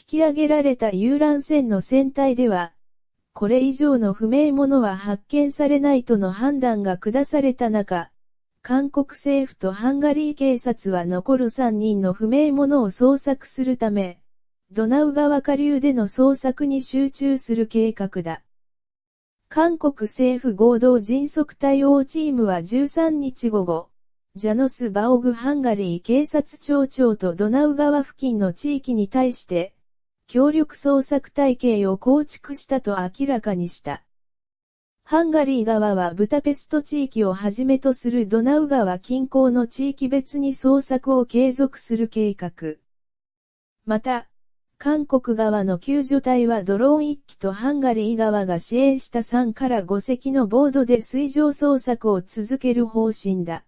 き上げられた遊覧船の船体では、これ以上の不明物は発見されないとの判断が下された中、韓国政府とハンガリー警察は残る3人の不明物を捜索するため、ドナウ川下流での捜索に集中する計画だ。韓国政府合同迅速対応チームは13日午後、ジャノス・バオグハンガリー警察庁長とドナウ川付近の地域に対して、協力捜索体系を構築したと明らかにした。ハンガリー側はブダペスト地域をはじめとするドナウ川近郊の地域別に捜索を継続する計画。また、韓国側の救助隊はドローン1機とハンガリー側が支援した3から5隻のボードで水上捜索を続ける方針だ。